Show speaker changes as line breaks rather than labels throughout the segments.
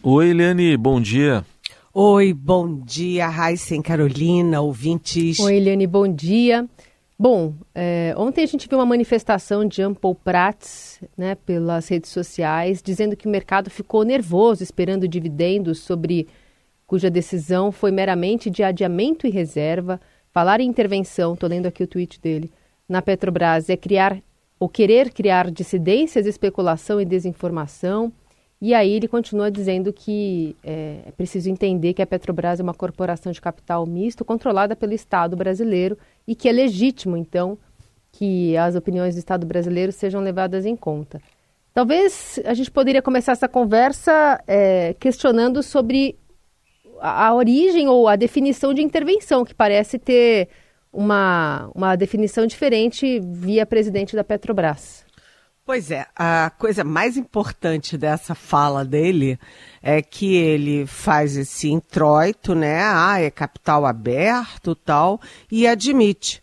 Oi, Eliane, bom dia.
Oi, bom dia, Raíssa e Carolina, ouvintes.
Oi, Eliane, bom dia. Bom, ontem a gente viu uma manifestação de Jean Paul Prats, né, pelas redes sociais, dizendo que o mercado ficou nervoso esperando dividendos cuja decisão foi meramente de adiamento e reserva. Falar em intervenção, estou lendo aqui o tweet dele, na Petrobras é querer criar dissidências, especulação e desinformação. E aí ele continua dizendo que é preciso entender que a Petrobras é uma corporação de capital misto controlada pelo Estado brasileiro e que é legítimo, então, que as opiniões do Estado brasileiro sejam levadas em conta. Talvez a gente poderia começar essa conversa questionando sobre a origem ou a definição de intervenção, que parece ter uma definição diferente via presidente da Petrobras.
Pois é, a coisa mais importante dessa fala dele é que ele faz esse introito, né? É capital aberto tal, e admite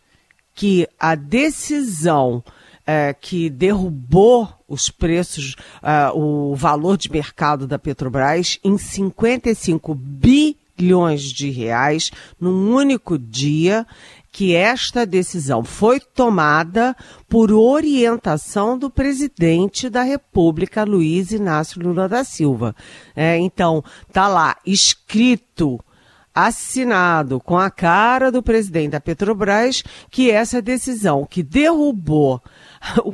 que a decisão que derrubou os preços, o valor de mercado da Petrobras em 55 bilhões de reais num único dia, que esta decisão foi tomada por orientação do presidente da República, Luiz Inácio Lula da Silva. Então, está lá escrito, assinado com a cara do presidente da Petrobras, que essa decisão que derrubou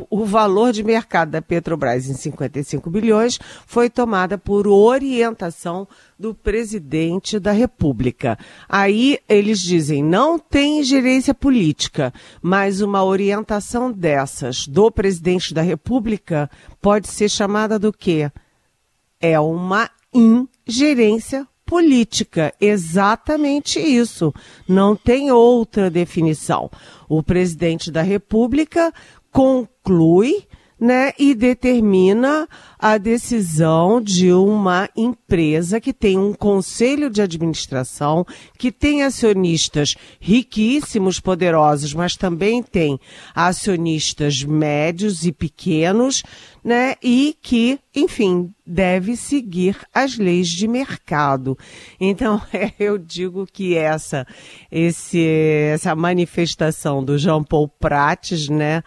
o valor de mercado da Petrobras em 55 bilhões foi tomada por orientação do presidente da República. Aí eles dizem, não tem ingerência política, mas uma orientação dessas do presidente da República pode ser chamada do quê? É uma ingerência política, exatamente isso. Não tem outra definição. O presidente da República conclui, né, e determina a decisão de uma empresa que tem um conselho de administração, que tem acionistas riquíssimos, poderosos, mas também tem acionistas médios e pequenos, né, e que, enfim, deve seguir as leis de mercado. Então, eu digo que essa manifestação do Jean Paul Prats, né,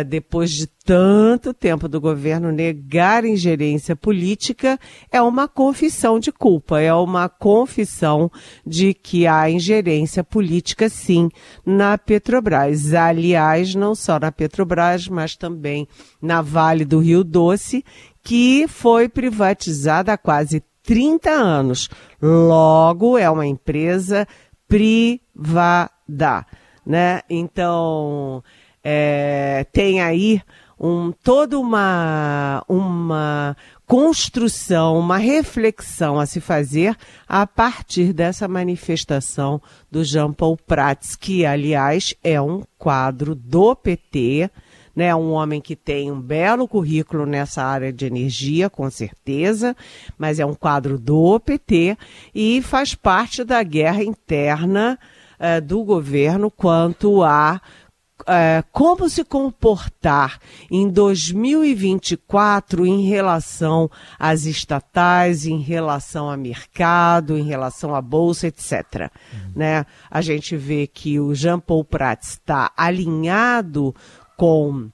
depois de tanto tempo do governo negar ingerência política, é uma confissão de culpa, é uma confissão de que há ingerência política, sim, na Petrobras. Aliás, não só na Petrobras, mas também na Vale do Rio Doce, que foi privatizada há quase 30 anos. Logo, é uma empresa privada, né? Então, tem aí toda uma construção, uma reflexão a se fazer a partir dessa manifestação do Jean Paul Prats, que, aliás, é um quadro do PT, né, um homem que tem um belo currículo nessa área de energia, com certeza, mas é um quadro do PT e faz parte da guerra interna do governo quanto a como se comportar em 2024 em relação às estatais, em relação ao mercado, em relação à bolsa, etc. Né? A gente vê que o Jean Paul Prats está alinhado com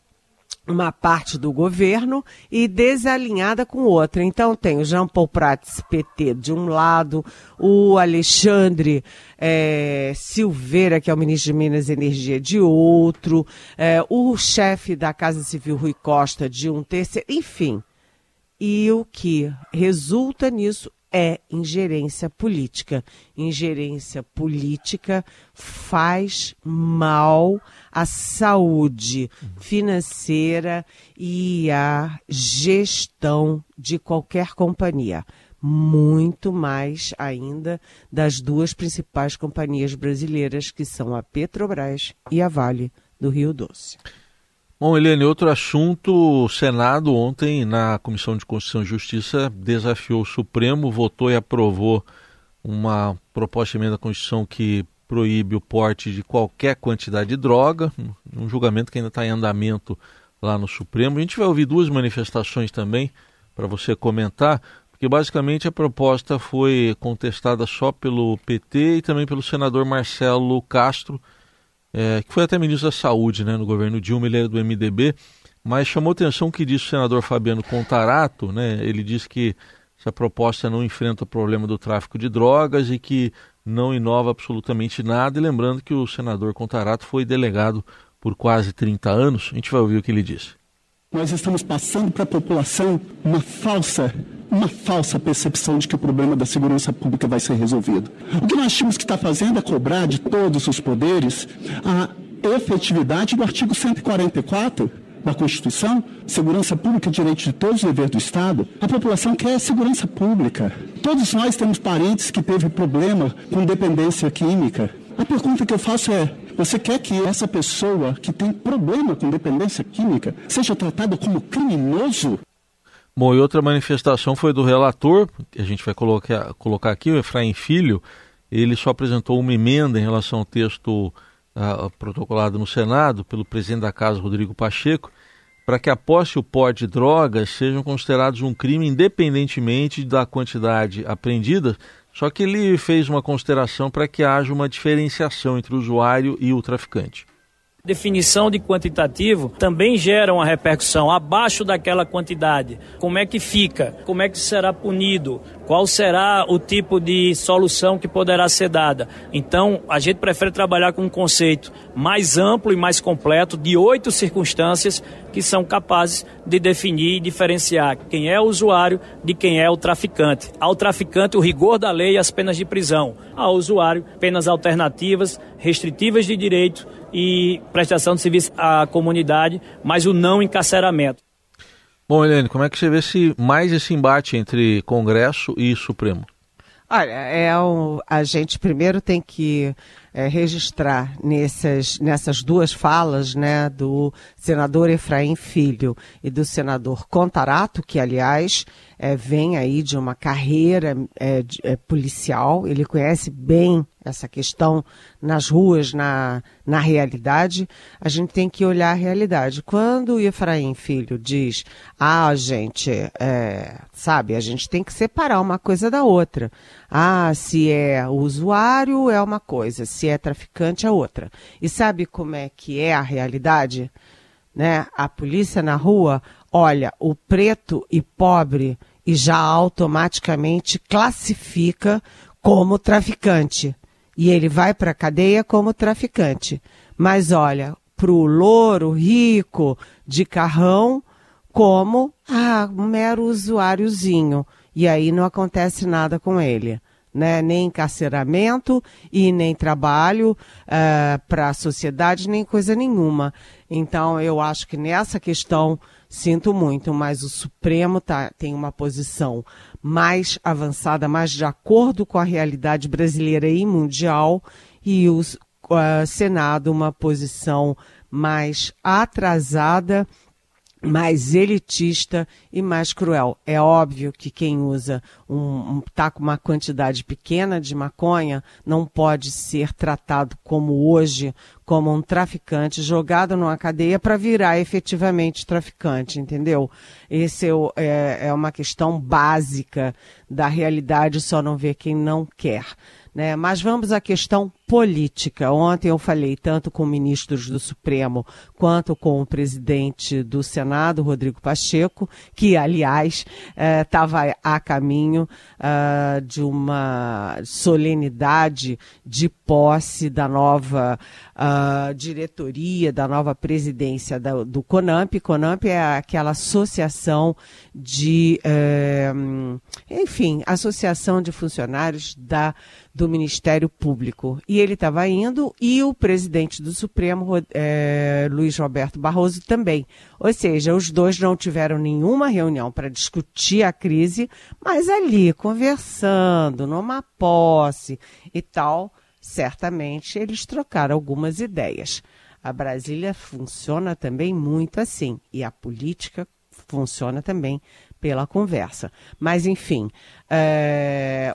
uma parte do governo e desalinhada com outra. Então tem o Jean Paul Prats, PT, de um lado, o Alexandre Silveira, que é o ministro de Minas e Energia, de outro, o chefe da Casa Civil, Rui Costa, de um terceiro, enfim. E o que resulta nisso é ingerência política. Ingerência política faz mal à saúde financeira e à gestão de qualquer companhia. Muito mais ainda das duas principais companhias brasileiras, que são a Petrobras e a Vale do Rio Doce.
Bom, Eliane, outro assunto, o Senado ontem, na Comissão de Constituição e Justiça, desafiou o Supremo, votou e aprovou uma proposta de emenda à Constituição que proíbe o porte de qualquer quantidade de droga, um julgamento que ainda está em andamento lá no Supremo. A gente vai ouvir duas manifestações também para você comentar. Porque basicamente a proposta foi contestada só pelo PT e também pelo senador Marcelo Castro, que foi até ministro da Saúde, né, no governo Dilma, ele era do MDB, mas chamou atenção o que disse o senador Fabiano Contarato, né? Ele disse que essa proposta não enfrenta o problema do tráfico de drogas e que não inova absolutamente nada, e lembrando que o senador Contarato foi delegado por quase 30 anos. A gente vai ouvir o que ele disse.
Nós estamos passando para a população uma falsa percepção de que o problema da segurança pública vai ser resolvido. O que nós tínhamos que estar fazendo é cobrar de todos os poderes a efetividade do artigo 144 da Constituição, segurança pública, direito de todos, dever do Estado. A população quer segurança pública. Todos nós temos parentes que teve problema com dependência química. A pergunta que eu faço é: você quer que essa pessoa que tem problema com dependência química seja tratada como criminoso?
Bom, e outra manifestação foi do relator, que a gente vai colocar aqui, o Efraim Filho. Ele só apresentou uma emenda em relação ao texto protocolado no Senado pelo presidente da Casa, Rodrigo Pacheco, para que a posse e o porte de drogas sejam considerados um crime independentemente da quantidade apreendida, só que ele fez uma consideração para que haja uma diferenciação entre o usuário e o traficante.
Definição de quantitativo também gera uma repercussão abaixo daquela quantidade. Como é que fica? Como é que será punido? Qual será o tipo de solução que poderá ser dada? Então, a gente prefere trabalhar com um conceito mais amplo e mais completo de 8 circunstâncias que são capazes de definir e diferenciar quem é o usuário de quem é o traficante. Ao traficante, o rigor da lei e as penas de prisão. Ao usuário, penas alternativas, restritivas de direito e prestação de serviço à comunidade, mas o não encarceramento.
Bom, Helene, como é que você vê mais esse embate entre Congresso e Supremo?
Olha, a gente primeiro tem que registrar nessas duas falas, né, do senador Efraim Filho e do senador Contarato, que, aliás, vem aí de uma carreira policial. Ele conhece bem essa questão nas ruas, na realidade. A gente tem que olhar a realidade. Quando o Efraim Filho diz, gente, a gente tem que separar uma coisa da outra. Se é usuário é uma coisa, se é traficante é outra. E sabe como é que é a realidade? Né? A polícia na rua olha o preto e pobre e já automaticamente classifica como traficante. E ele vai para a cadeia como traficante. Mas olha, para o louro rico de carrão como um mero usuáriozinho. E aí não acontece nada com ele. Né? Nem encarceramento e nem trabalho para a sociedade, nem coisa nenhuma. Então, eu acho que nessa questão, sinto muito, mas o Supremo tem uma posição mais avançada, mais de acordo com a realidade brasileira e mundial, e o Senado uma posição mais atrasada, mais elitista e mais cruel. É óbvio que quem usa tá com uma quantidade pequena de maconha não pode ser tratado como hoje, como um traficante jogado numa cadeia para virar efetivamente traficante, entendeu? Esse é uma questão básica da realidade, só não vê quem não quer. Né? Mas vamos à questão política. Ontem eu falei tanto com ministros do Supremo quanto com o presidente do Senado, Rodrigo Pacheco, que, aliás, estava a caminho de uma solenidade de posse da nova diretoria, da nova presidência do CONAMP. CONAMP é aquela associação associação de funcionários do Ministério Público. E ele estava indo, e o presidente do Supremo, Luiz Roberto Barroso, também. Ou seja, os dois não tiveram nenhuma reunião para discutir a crise, mas ali, conversando, numa posse e tal, certamente eles trocaram algumas ideias. A Brasília funciona também muito assim, e a política funciona também pela conversa. Mas, enfim,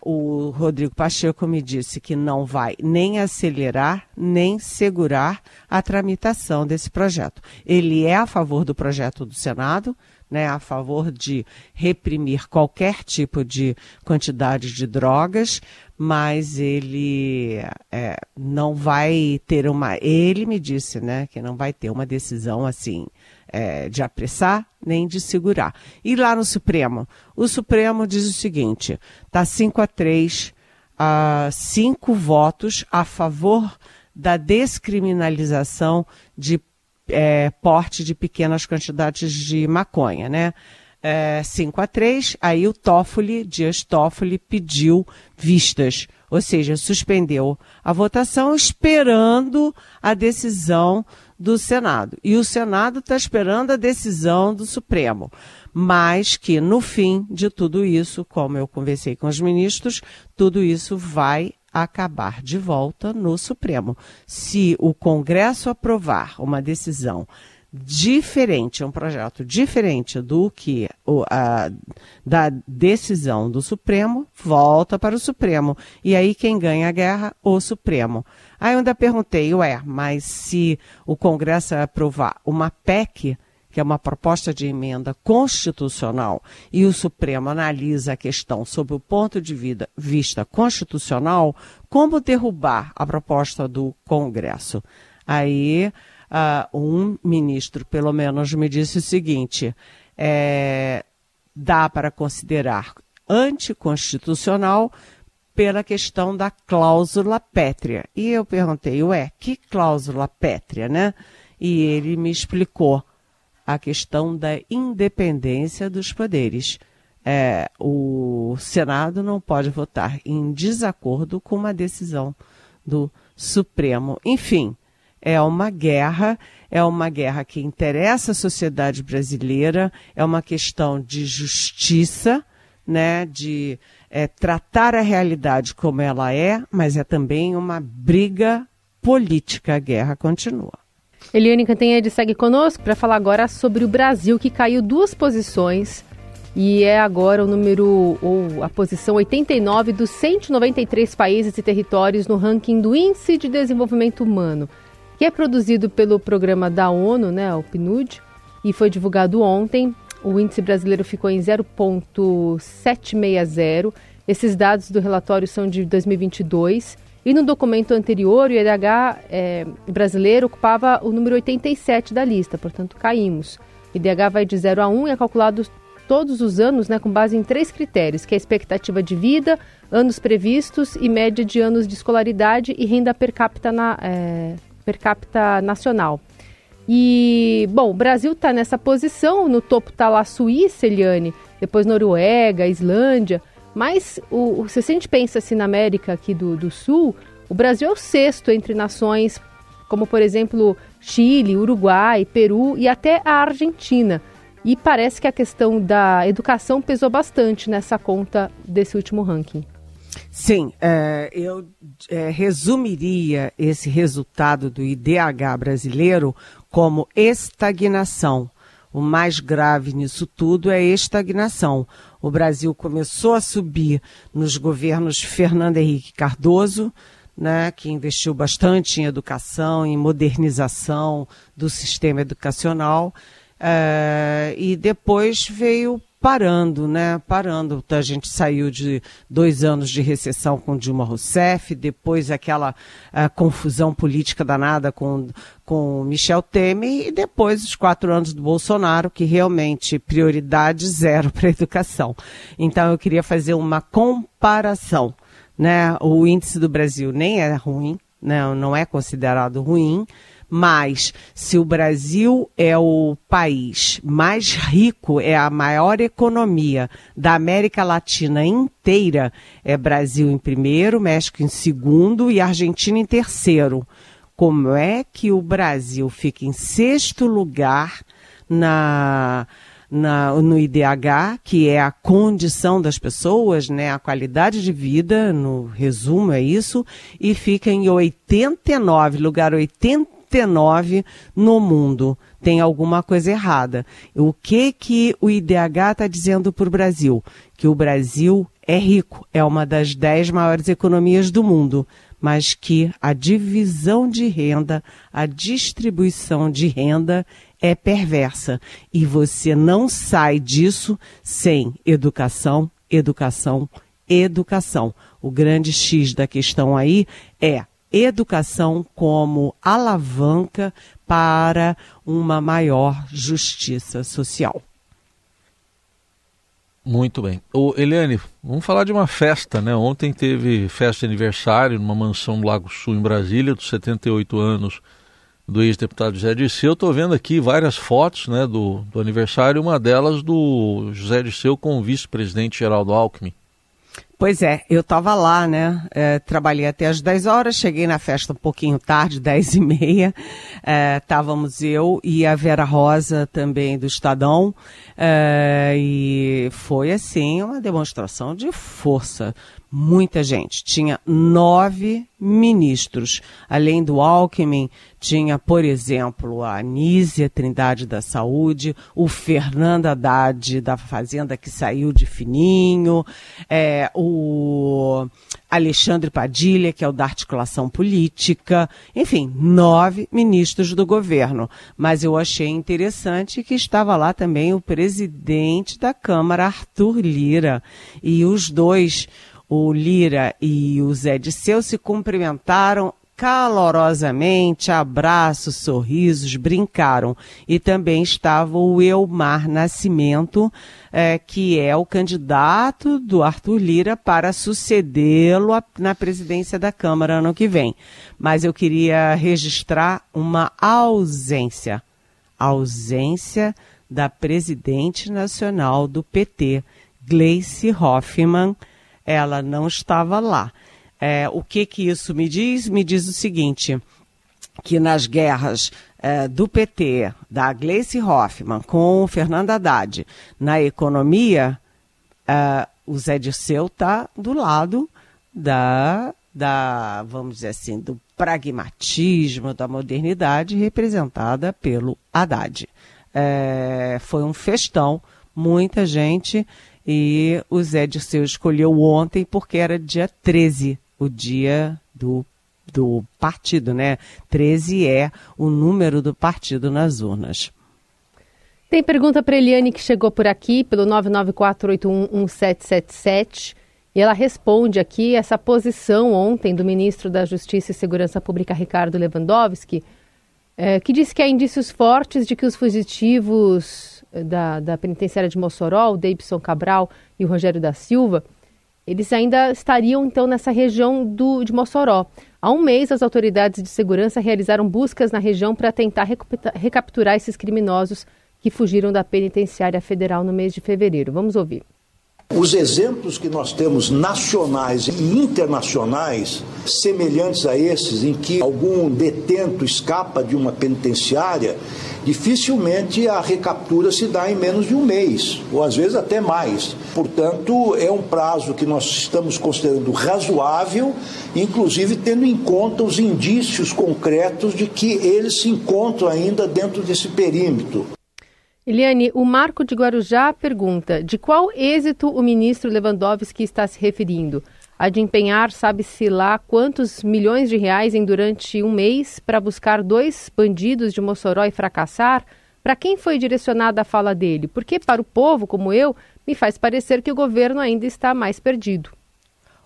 o Rodrigo Pacheco me disse que não vai nem acelerar, nem segurar a tramitação desse projeto. Ele é a favor do projeto do Senado, né, a favor de reprimir qualquer tipo de quantidade de drogas, mas ele não vai ter ele me disse, né, que não vai ter uma decisão assim de apressar nem de segurar. E lá no Supremo, o Supremo diz o seguinte, está 5-3, 5 votos a favor da descriminalização de porte de pequenas quantidades de maconha, né? 5-3, aí o Dias Toffoli pediu vistas, ou seja, suspendeu a votação esperando a decisão do Senado. E o Senado está esperando a decisão do Supremo. Mas que no fim de tudo isso, como eu conversei com os ministros, tudo isso vai acabar de volta no Supremo. Se o Congresso aprovar uma decisão diferente, um projeto diferente do que da decisão do Supremo, volta para o Supremo. E aí quem ganha a guerra? O Supremo. Aí eu ainda perguntei, mas se o Congresso aprovar uma PEC, que é uma proposta de emenda constitucional, e o Supremo analisa a questão sob o ponto de vista constitucional, como derrubar a proposta do Congresso? Aí um ministro, pelo menos, me disse o seguinte, dá para considerar anticonstitucional pela questão da cláusula pétrea. E eu perguntei, que cláusula pétrea, né? E ele me explicou a questão da independência dos poderes. O Senado não pode votar em desacordo com uma decisão do Supremo. Enfim, é uma guerra que interessa a sociedade brasileira, é uma questão de justiça, né, de tratar a realidade como ela é, mas é também uma briga política. A guerra continua.
Eliane Cantanhede segue conosco para falar agora sobre o Brasil, que caiu 2 posições e é agora a posição 89 dos 193 países e territórios no ranking do Índice de Desenvolvimento Humano, que é produzido pelo programa da ONU, né, o PNUD, e foi divulgado ontem. O índice brasileiro ficou em 0,760. Esses dados do relatório são de 2022. E no documento anterior, o IDH brasileiro ocupava o número 87 da lista, portanto caímos. O IDH vai de 0 a 1 e é calculado todos os anos, né, com base em 3 critérios, que é a expectativa de vida, anos previstos e média de anos de escolaridade e renda per capita nacional. E, bom, o Brasil está nessa posição, no topo está lá a Suíça, Eliane, depois Noruega, Islândia. Mas se a gente pensa assim na América aqui do Sul, o Brasil é o 6º entre nações como, por exemplo, Chile, Uruguai, Peru e até a Argentina. E parece que a questão da educação pesou bastante nessa conta desse último ranking.
Sim, eu resumiria esse resultado do IDH brasileiro como estagnação. O mais grave nisso tudo é a estagnação. O Brasil começou a subir nos governos Fernando Henrique Cardoso, né, que investiu bastante em educação, em modernização do sistema educacional, e depois veio parando. A gente saiu de 2 anos de recessão com Dilma Rousseff, depois aquela confusão política danada com Michel Temer, e depois os 4 anos do Bolsonaro, que realmente prioridade 0 para a educação. Então eu queria fazer uma comparação, né? O índice do Brasil nem é ruim, né? Não é considerado ruim, mas se o Brasil é o país mais rico, é a maior economia da América Latina inteira, é Brasil em primeiro, México em segundo e Argentina em terceiro. Como é que o Brasil fica em 6º lugar no IDH, que é a condição das pessoas, né, a qualidade de vida, no resumo é isso, e fica em 89, lugar 89 no mundo? Tem alguma coisa errada. O que o IDH está dizendo para o Brasil? Que o Brasil é rico, é uma das 10 maiores economias do mundo, mas que a divisão de renda, a distribuição de renda é perversa. E você não sai disso sem educação, educação, educação. O grande X da questão aí é educação como alavanca para uma maior justiça social.
Muito bem. Eliane, vamos falar de uma festa, né? Ontem teve festa de aniversário numa mansão no Lago Sul, em Brasília, dos 78 anos do ex-deputado José Dirceu. Estou vendo aqui várias fotos, né, do aniversário, uma delas do José Dirceu com o vice-presidente Geraldo Alckmin.
Pois é, eu estava lá, né, trabalhei até às 10 horas, cheguei na festa um pouquinho tarde, 10h30, estávamos eu e a Vera Rosa também do Estadão, e foi assim uma demonstração de força. Muita gente, tinha 9 ministros, além do Alckmin, tinha, por exemplo, a Anísia Trindade da Saúde, o Fernando Haddad da Fazenda, que saiu de fininho, o Alexandre Padilha, que é o da articulação política, enfim, 9 ministros do governo. Mas eu achei interessante que estava lá também o presidente da Câmara, Arthur Lira, e os dois, o Lira e o Zé Dirceu, se cumprimentaram calorosamente, abraços, sorrisos, brincaram. E também estava o Elmar Nascimento, que é o candidato do Arthur Lira para sucedê-lo na presidência da Câmara ano que vem. Mas eu queria registrar uma ausência da presidente nacional do PT, Gleice Hoffmann. Ela não estava lá. O que isso me diz? Me diz o seguinte, que nas guerras do PT, da Gleice Hoffmann com o Fernando Haddad, na economia, o Zé Dirceu está do lado vamos dizer assim, do pragmatismo, da modernidade representada pelo Haddad. Foi um festão, muita gente. E o Zé Dirceu escolheu ontem porque era dia 13, o dia do partido, né? 13 é o número do partido nas urnas.
Tem pergunta para Eliane que chegou por aqui pelo 994811777 e ela responde aqui essa posição ontem do ministro da Justiça e Segurança Pública, Ricardo Lewandowski, que disse que há indícios fortes de que os fugitivos da penitenciária de Mossoró, o Deibson Cabral e o Rogério da Silva, eles ainda estariam então nessa região de Mossoró. Há um mês, as autoridades de segurança realizaram buscas na região para tentar recapturar esses criminosos que fugiram da penitenciária federal no mês de fevereiro. Vamos ouvir.
Os exemplos que nós temos nacionais e internacionais, semelhantes a esses, em que algum detento escapa de uma penitenciária, dificilmente a recaptura se dá em menos de um mês, ou às vezes até mais. Portanto, é um prazo que nós estamos considerando razoável, inclusive tendo em conta os indícios concretos de que eles se encontram ainda dentro desse perímetro.
Eliane, o Marco de Guarujá pergunta: de qual êxito o ministro Lewandowski está se referindo? A de empenhar, sabe-se lá, quantos milhões de reais durante um mês para buscar 2 bandidos de Mossoró e fracassar? Para quem foi direcionada a fala dele? Porque para o povo, como eu, me faz parecer que o governo ainda está mais perdido.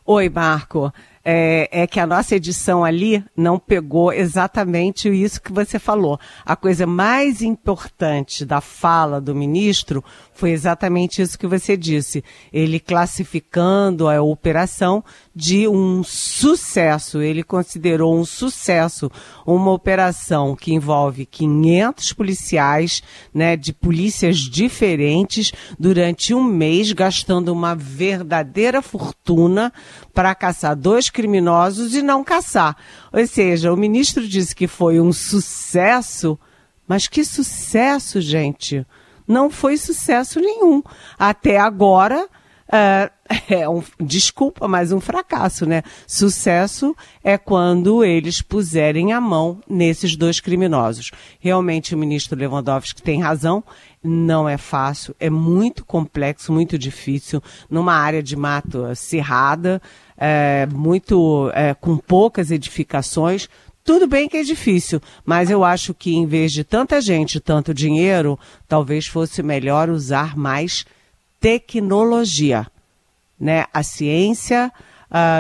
Oi, Marco. É que a nossa edição ali não pegou exatamente isso que você falou. A coisa mais importante da fala do ministro foi exatamente isso que você disse. Ele classificando a operação de um sucesso. Ele considerou um sucesso uma operação que envolve 500 policiais, né, de polícias diferentes durante um mês, gastando uma verdadeira fortuna para caçar 2 criminosos e não caçar. Ou seja, o ministro disse que foi um sucesso, mas que sucesso, gente? Não foi sucesso nenhum. Até agora, desculpa, mas um fracasso, né? Sucesso é quando eles puserem a mão nesses 2 criminosos. Realmente o ministro Lewandowski tem razão, não é fácil, é muito complexo, muito difícil, numa área de mato cerrada, com poucas edificações. Tudo bem que é difícil, mas eu acho que em vez de tanta gente, tanto dinheiro, talvez fosse melhor usar mais tecnologia, né? A ciência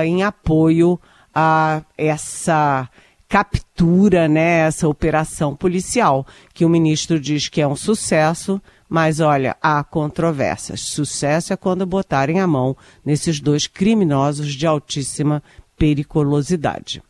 em apoio a essa captura, né? Essa operação policial, que o ministro diz que é um sucesso, mas olha, há controvérsias. Sucesso é quando botarem a mão nesses 2 criminosos de altíssima periculosidade.